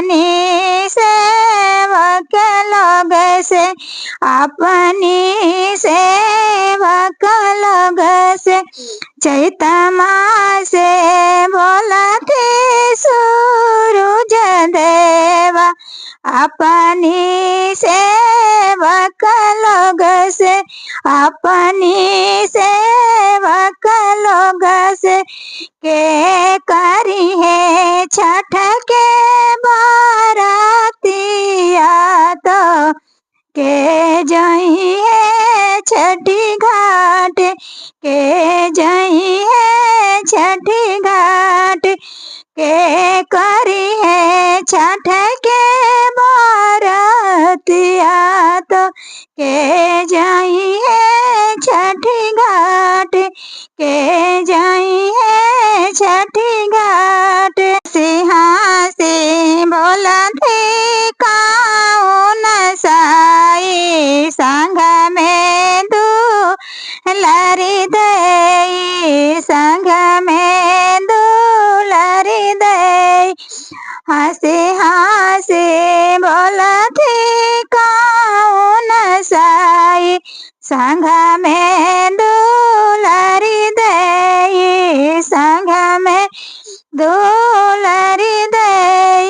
अपनी सेवक लोग से, अपनी सेवक लोग से चैतमा से बोला थे सूरज देवा। अपनी सेवक लोग से, अपनी सेवक लोग से के करी है छठ के बारातिया तो के जही है छठी घाट, के जही है छठी घाट, के करी है छठ के बारातिया तो के जही है छठी घाट, के जही है छठी घाट। सिंहासी बोला थे कौन साई, संग में दुलारी दई, संग में दुलारी दई। हंसी हंसी बोला थे कौन साई, संग में दुलारी दई, संग में दुलारी दई।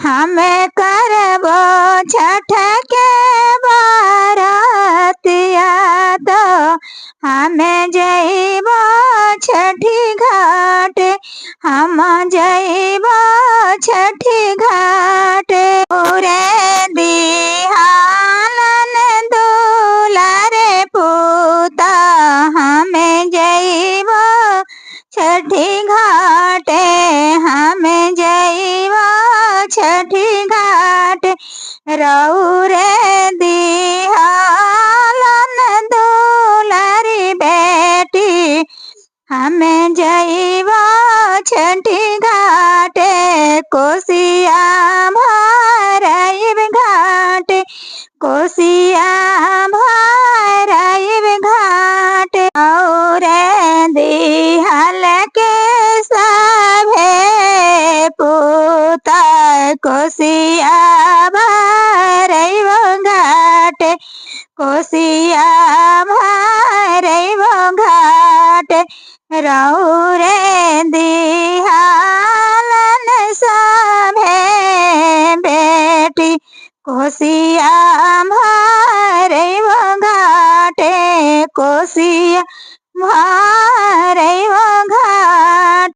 हमें करबो छठ के बारातिया तो हमें जइबो छठी घाट, हम जइबो छठी घाट। पूरे दिहालन दुलारे पूता, हमें जइबो छठी घाट, हमें जइबो छठी घाट। रौरे दिहालन दुलारी बेटी, हमें जइबो छठी घाट। कोसिया भराइब घाट, कोसिया भराइब घाट। और दिहल के सभे पूता, कोसिया भराइब घाट, कोसिया भराइब घाट। रौरे दिहालन सभे बेटी, कोसिया भराइब घाट, कोसिया